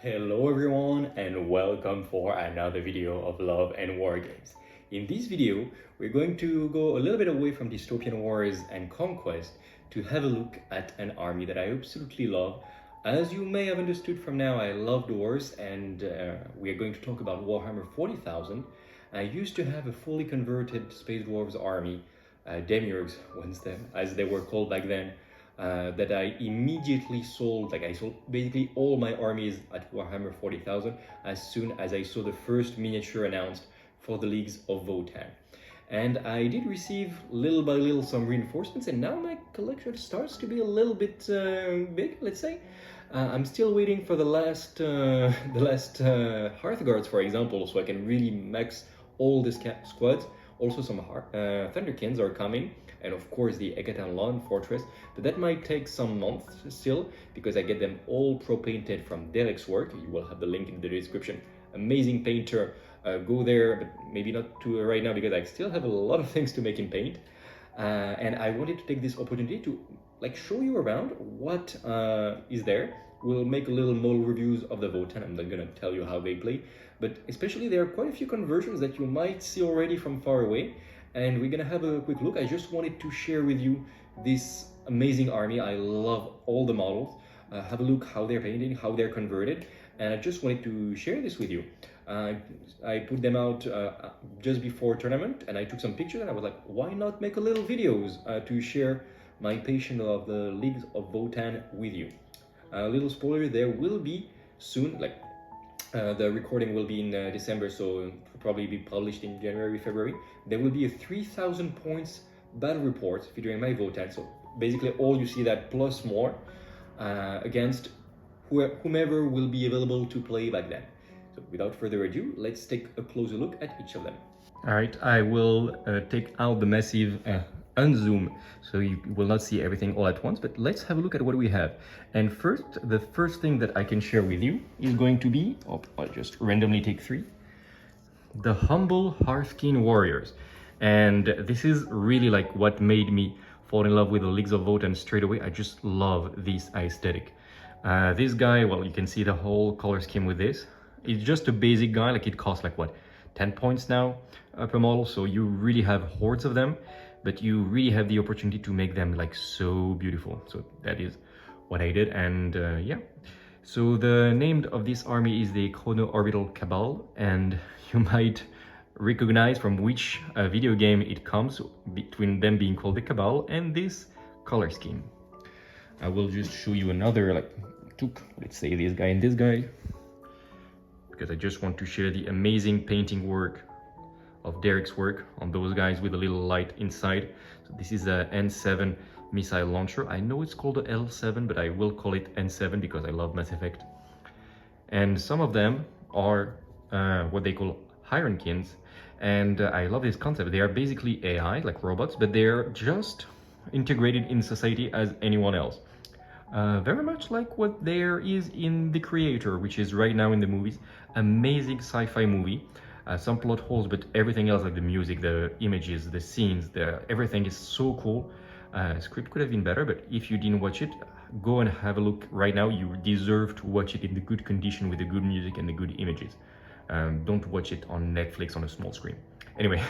Hello everyone and welcome for another video of Love and Wargames. In this video, we're going to go a little bit away from dystopian wars and conquest to have a look at an army that I absolutely love. As you may have understood from now, I love wars and we are going to talk about Warhammer 40,000. I used to have a fully converted Space Dwarves army, Demiurgs, as they were called back then. That I immediately sold. Like I sold basically all my armies at Warhammer 40,000 as soon as I saw the first miniature announced for the Leagues of Votann. And I did receive little by little some reinforcements, and now my collection starts to be a little bit big, let's say. I'm still waiting for the last Hearthguards, for example, so I can really max all the squads. Also some Thunderkyns are coming, and of course the Hekaton Land Fortress, but that might take some months still because I get them all pro-painted from Derek's work. You will have the link in the description. Amazing painter. Go there, but maybe not to right now because I still have a lot of things to make in paint. And I wanted to take this opportunity to show you around what is there. We'll make a little model reviews of the Votann. I'm not gonna tell you how they play, but especially there are quite a few conversions that you might see already from far away, and we're gonna have a quick look. I just wanted to share with you this amazing army. I love all the models. Have a look how they're painted, how they're converted, and I just wanted to share this with you. I put them out just before tournament, and I took some pictures, and I was like, why not make a little videos to share my passion of the Leagues of Votann with you. A little spoiler, there will be soon, the recording will be in December, so it'll probably be published in January, February. There will be a 3,000 points battle report featuring my Votann, so basically all you see that plus more against whomever will be available to play back then. So without further ado, let's take a closer look at each of them. All right, I will take out the massive unzoom, so you will not see everything all at once, but let's have a look at what we have. And first, the first thing that I can share with you is going to be, I'll just randomly take three, the humble Hearthkyn Warriors. And this is really what made me fall in love with the Leagues of Votann straight away. I just love this aesthetic. This guy, well, you can see the whole color scheme with this. It's just a basic guy, it costs what, 10 points now per model, so you really have hordes of them, but you really have the opportunity to make them so beautiful. So that is what I did, and yeah. So the name of this army is the Chrono-Orbital Cabal, and you might recognize from which video game it comes, between them being called the Cabal and this color scheme. I will just show you another, let's say this guy and this guy, because I just want to share the amazing painting work of Derek's work on those guys with a little light inside. So this is a N7 missile launcher. I know it's called a L7, but I will call it N7 because I love Mass Effect. And some of them are what they call Hearthkyns, and I love this concept. They are basically AI, like robots, but they're just integrated in society as anyone else. Very much like what there is in The Creator, which is right now in the movies. Amazing sci-fi movie. Some plot holes, but everything else, like the music, the images, the scenes, everything is so cool. Script could have been better, but if you didn't watch it, go and have a look right now. You deserve to watch it in the good condition with the good music and the good images. Don't watch it on Netflix on a small screen. Anyway,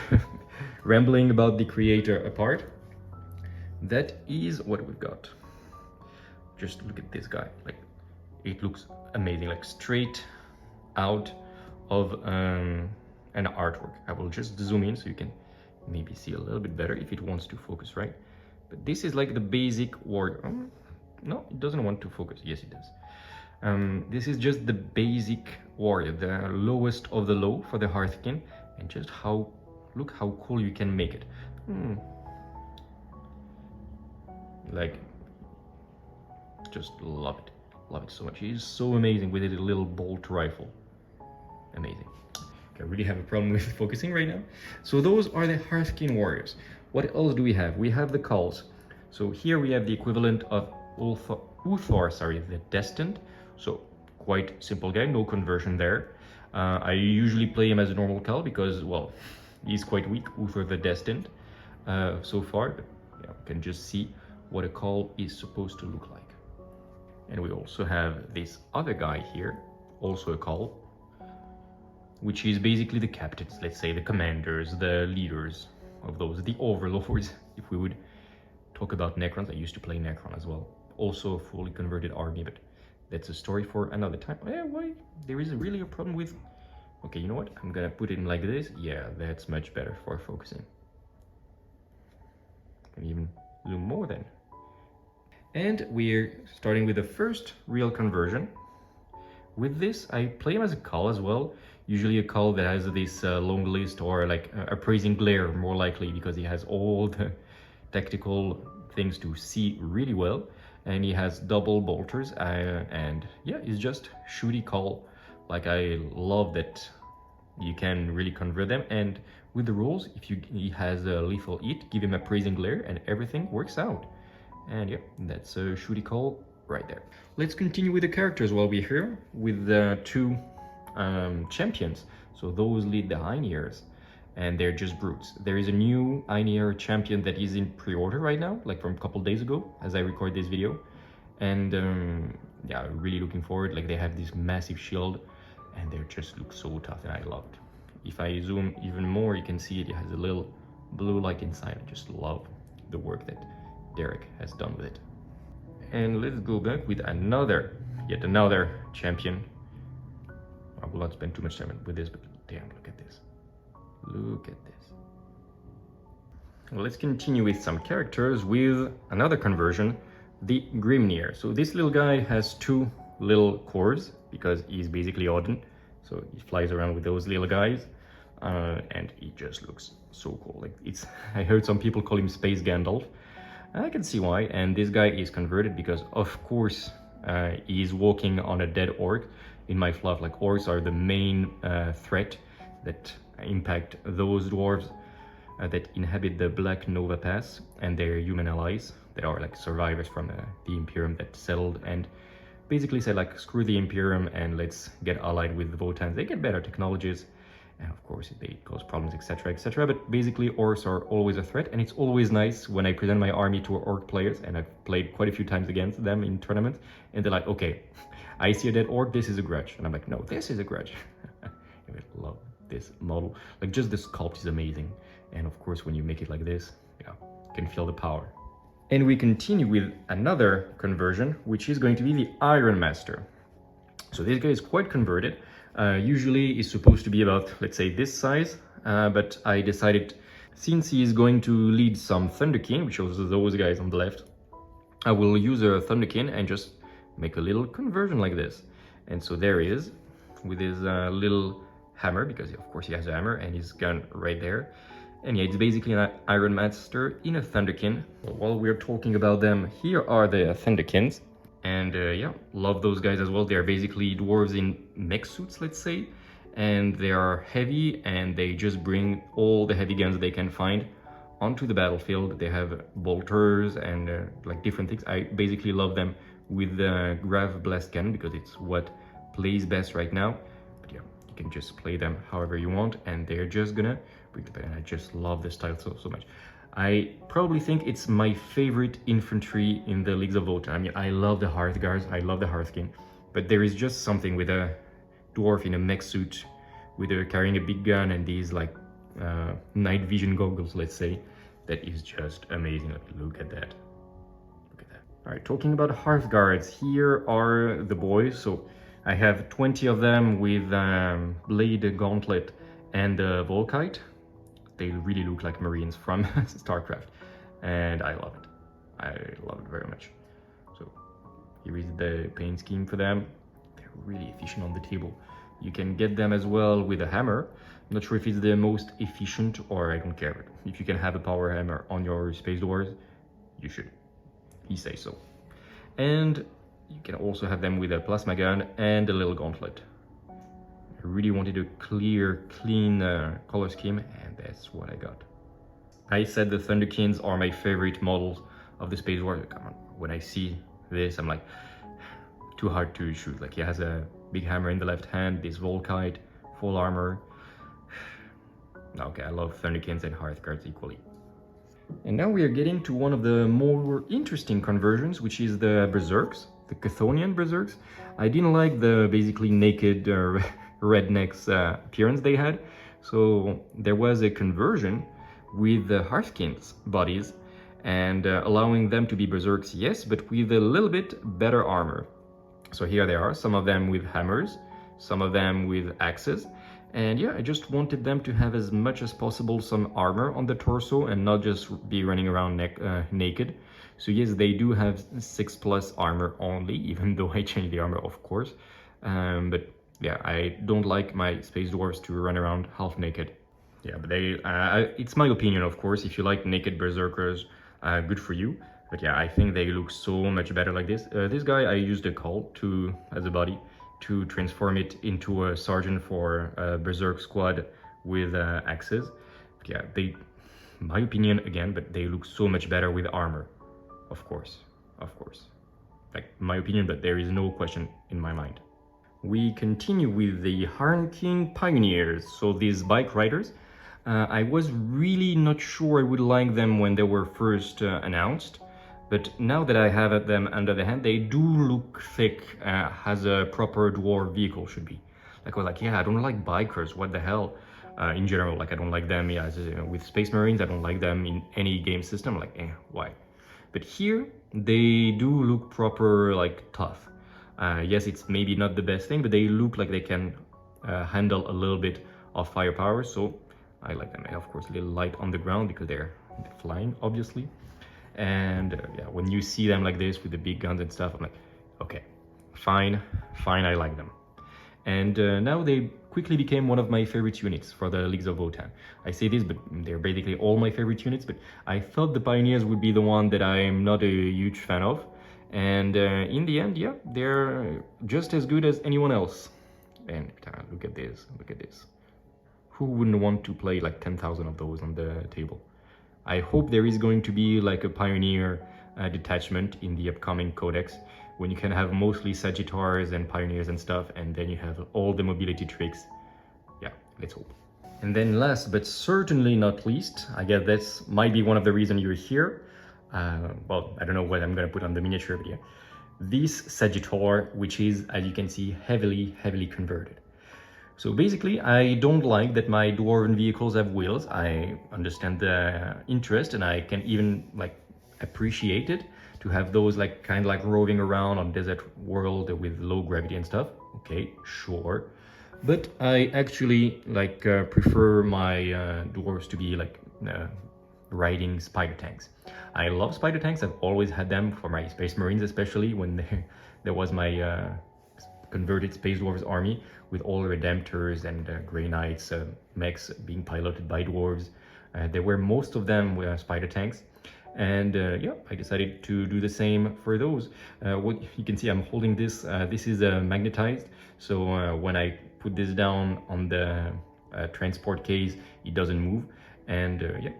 rambling about The Creator apart, that is what we've got. Just look at this guy. It looks amazing, straight out of an artwork. I will just zoom in so you can maybe see a little bit better if it wants to focus, right? But this is the basic warrior. No, it doesn't want to focus. Yes, it does. This is just the basic warrior, the lowest of the low for the Hearthkyn, and just look how cool you can make it. Just love it so much. He's so amazing with his little bolt rifle. Amazing. I really have a problem with focusing right now. So those are the Hearthkyn Warriors. What else do we have? We have the Culls. So here we have the equivalent of Uthor, the Destined. So quite simple guy, no conversion there. I usually play him as a normal Cull because, well, he's quite weak, Uthor the Destined, so far. But yeah, you can just see what a Cull is supposed to look like. And we also have this other guy here, also a call, which is basically the captains, let's say the commanders, the leaders of those, the overlords, if we would talk about Necrons. I used to play Necron as well, also a fully converted army, but that's a story for another time. Why? There is really a problem with... Okay, you know what? I'm gonna put it in like this. Yeah, that's much better for focusing. Can even zoom more then. And we're starting with the first real conversion. With this, I play him as a call as well. Usually a call that has this long list, or like appraising glare, more likely, because he has all the tactical things to see really well. And he has double bolters, and yeah, it's just shooty call. Like, I love that you can really convert them, and with the rules, if he has a lethal hit, give him appraising glare, and everything works out. And yeah, that's a shooty call right there. Let's continue with the characters while we're here, with the two champions. So those lead the Heinears, and they're just brutes. There is a new Heinear champion that is in pre-order right now, like from a couple days ago, as I record this video. And yeah, really looking forward. Like, they have this massive shield, and they just look so tough, and I love it. If I zoom even more, you can see it has a little blue light inside. I just love the work that Derek has done with it. And let's go back with yet another champion. I will not spend too much time with this, but damn, look at this. Look at this. Well, let's continue with some characters with another conversion, the Grimnir. So this little guy has two little cores because he's basically Odin. So he flies around with those little guys, and he just looks so cool. Like, I heard some people call him Space Gandalf. I can see why. And this guy is converted because, of course, he's walking on a dead orc. In my fluff, like, orcs are the main threat that impact those dwarves that inhabit the Black Nova Pass, and their human allies that are like survivors from the Imperium that settled and basically said, like, screw the Imperium and let's get allied with the Votans. They get better technologies, and of course they cause problems, etc, etc. But basically orcs are always a threat, and it's always nice when I present my army to orc players, and I've played quite a few times against them in tournaments, and they're like, okay, I see a dead orc, this is a grudge. And I'm like, no, this is a grudge. I love this model. Like, just the sculpt is amazing. And of course, when you make it like this, yeah, you can feel the power. And we continue with another conversion, which is going to be the Iron Master. So this guy is quite converted. Usually he's supposed to be about, let's say, this size. But I decided, since he is going to lead some Thunderkyn, which shows those guys on the left, I will use a Thunderkyn and just make a little conversion like this. And so there he is with his little hammer, because of course he has a hammer, and his gun right there. And yeah, it's basically an Iron Master in a Thunderkyn. Well, while we're talking about them, here are the Thunderkyns. And yeah, love those guys as well. They're basically dwarves in mech suits, let's say. And they are heavy, and they just bring all the heavy guns they can find onto the battlefield. They have bolters and like different things. I basically love them with the Grav Blast Cannon because it's what plays best right now. But yeah, you can just play them however you want, and they're just gonna bring the back. And I just love this style so much. I probably think it's my favorite infantry in the Leagues of Votann. I mean, I love the Hearthguards, I love the Hearthkyn, but there is just something with a dwarf in a mech suit with carrying a big gun and these like night vision goggles, let's say, that is just amazing. Look at that. All right, talking about Hearthguards, here are the boys. So I have 20 of them with Blade Gauntlet and Volkite. They really look like Marines from StarCraft, and I love it. I love it very much. So here is the paint scheme for them. They're really efficient on the table. You can get them as well with a hammer. I'm not sure if it's the most efficient, or I don't care. But if you can have a power hammer on your Space Dwarves, you should. He says so. And you can also have them with a plasma gun and a little gauntlet. I really wanted a clear, clean color scheme, and that's what I got. I said the Thunderkyns are my favorite models of the Space War. Come on, when I see this, I'm like, too hard to shoot. Like, he has a big hammer in the left hand, this Volkite, full armor. Okay, I love Thunderkyns and Hearthguards equally. And now we are getting to one of the more interesting conversions, which is the Berserks. the Chthonian Berserks. I didn't like the basically naked rednecks appearance they had, so there was a conversion with the Hearthkyn's bodies and allowing them to be Berserks, yes, but with a little bit better armor. So here they are, some of them with hammers, some of them with axes, and yeah, I just wanted them to have as much as possible some armor on the torso and not just be running around naked. So yes, they do have 6+ armor only, even though I changed the armor, of course. But yeah, I don't like my space dwarves to run around half naked. Yeah, but it's my opinion, of course. If you like naked berserkers, good for you. But yeah, I think they look so much better like this. This guy, I used a call as a body to transform it into a sergeant for a berserk squad with axes. But yeah, my opinion again, but they look so much better with armor. Of course. Like, my opinion, but there is no question in my mind. We continue with the Hearthkyn Pioneers. So these bike riders, I was really not sure I would like them when they were first announced, but now that I have them under the hand, they do look thick as a proper dwarf vehicle should be. Like, I was like, yeah, I don't like bikers, what the hell? In general, like, I don't like them with Space Marines, I don't like them in any game system, like, why? But here, they do look proper, like, tough. Yes, it's maybe not the best thing, but they look like they can handle a little bit of firepower, so I like them. Of course, a little light on the ground because they're flying, obviously. And yeah, when you see them like this with the big guns and stuff, I'm like, okay, fine, I like them. And now they quickly became one of my favorite units for the Leagues of Votann. I say this, but they're basically all my favorite units, but I thought the Pioneers would be the one that I'm not a huge fan of. And in the end, yeah, they're just as good as anyone else. And look at this. Who wouldn't want to play like 10,000 of those on the table? I hope there is going to be like a Pioneer detachment in the upcoming codex, when you can have mostly Sagitaurs and Pioneers and stuff, and then you have all the mobility tricks. Yeah, let's hope. And then last but certainly not least, I guess that might be one of the reasons you're here. Well, I don't know what I'm gonna put on the miniature, but yeah. This Sagitaur, which is, as you can see, heavily converted. So basically, I don't like that my dwarven vehicles have wheels. I understand the interest, and I can even like appreciate it to have those like kind of like roving around on desert world with low gravity and stuff. Okay, sure. But I actually like prefer my dwarves to be like riding spider tanks. I love spider tanks. I've always had them for my Space Marines, especially when there was my converted Space Dwarves army with all Redemptors and Grey Knights mechs being piloted by dwarves. There were most of them were spider tanks, and yeah, I decided to do the same for those. What you can see, I'm holding this. This is magnetized, so when I put this down on the transport case, it doesn't move, and yeah,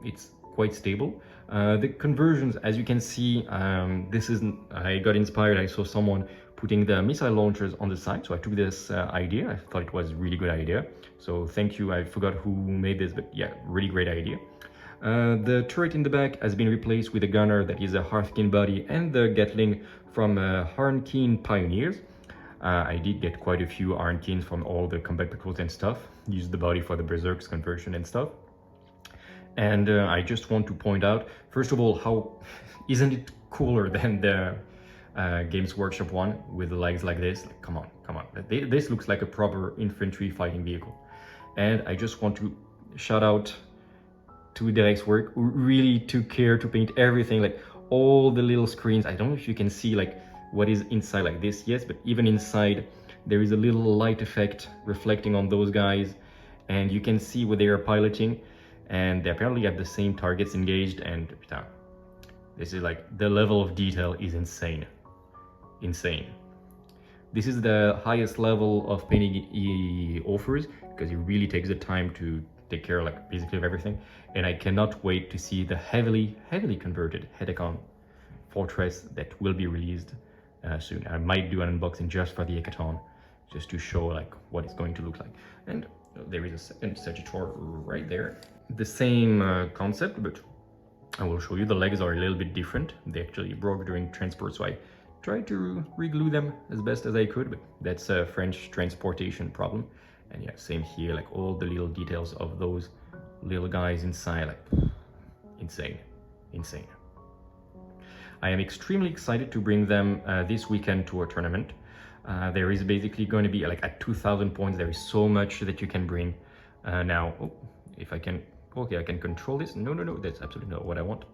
it's quite stable. The conversions, as you can see, I got inspired. I saw someone putting the missile launchers on the side, so I took this idea. I thought it was a really good idea, so thank you. I forgot who made this, but yeah, really great idea. The turret in the back has been replaced with a gunner that is a Hearthkyn body and the Gatling from Hearthkyn Pioneers. I did get quite a few Hearthkyns from all the combat patrols and stuff. Used the body for the Berserks conversion and stuff. And I just want to point out, first of all, how isn't it cooler than the Games Workshop one with the legs like this? Like, come on. This looks like a proper infantry fighting vehicle. And I just want to shout out to Derek's work, who really took care to paint everything, like all the little screens. I don't know if you can see like what is inside like this, yes, but even inside there is a little light effect reflecting on those guys, and you can see what they are piloting, and they apparently have the same targets engaged, and this is like, the level of detail is insane. This is the highest level of painting he offers, because he really takes the time to take care like basically of everything. And I cannot wait to see the heavily converted Hekaton Fortress that will be released soon. I might do an unboxing just for the Hekaton, just to show like what it's going to look like. And there is a second Sagitaur right there. The same concept, but I will show you. The legs are a little bit different. They actually broke during transport, so I tried to re-glue them as best as I could, but that's a French transportation problem. And yeah, same here, like all the little details of those little guys inside, like insane. I am extremely excited to bring them this weekend to a tournament. There is basically going to be like at 2,000 points, there is so much that you can bring. Now, oh, if I can, okay, I can control this. No, that's absolutely not what I want.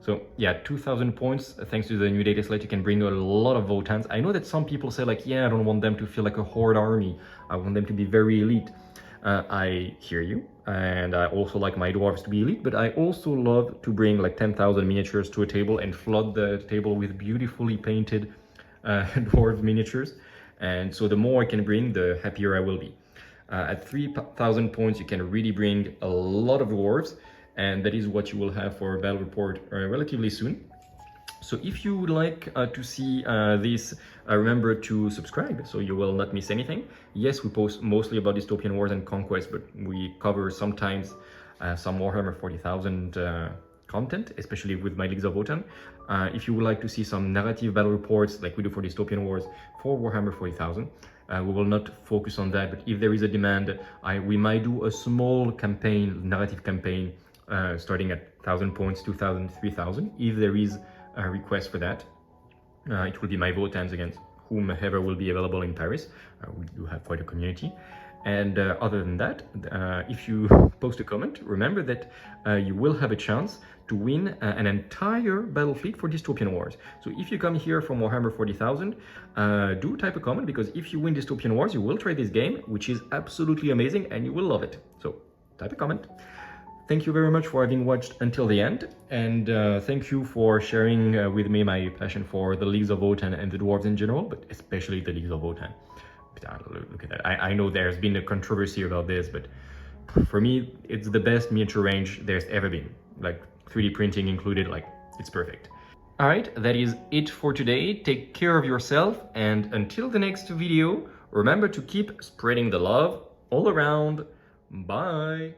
So yeah, 2,000 points, thanks to the new data slate, you can bring a lot of Votans. I know that some people say like, yeah, I don't want them to feel like a horde army. I want them to be very elite. I hear you, and I also like my dwarves to be elite, but I also love to bring like 10,000 miniatures to a table and flood the table with beautifully painted dwarf miniatures. And so the more I can bring, the happier I will be. At 3,000 points, you can really bring a lot of dwarves, and that is what you will have for a battle report relatively soon. So if you would like to see this, remember to subscribe so you will not miss anything. Yes, we post mostly about dystopian wars and conquest, but we cover sometimes some Warhammer 40,000 content, especially with my Leagues of Votann. If you would like to see some narrative battle reports like we do for dystopian wars for Warhammer 40,000, we will not focus on that, but if there is a demand, we might do a small campaign, narrative campaign, starting at 1,000 points, 2,000, 3,000, if there is a request for that. It will be my Votans against whomever will be available in Paris. We do have quite a community. And other than that, if you post a comment, remember that you will have a chance to win an entire battle fleet for Dystopian Wars. So if you come here from Warhammer 40,000, do type a comment, because if you win Dystopian Wars, you will try this game, which is absolutely amazing, and you will love it. So type a comment. Thank you very much for having watched until the end, and thank you for sharing with me my passion for the Leagues of Votann and the dwarves in general, but especially the Leagues of Votann. Look at that. I know there's been a controversy about this, but for me, it's the best miniature range there's ever been. Like 3D printing included, like it's perfect. All right, that is it for today. Take care of yourself, and until the next video, remember to keep spreading the love all around. Bye.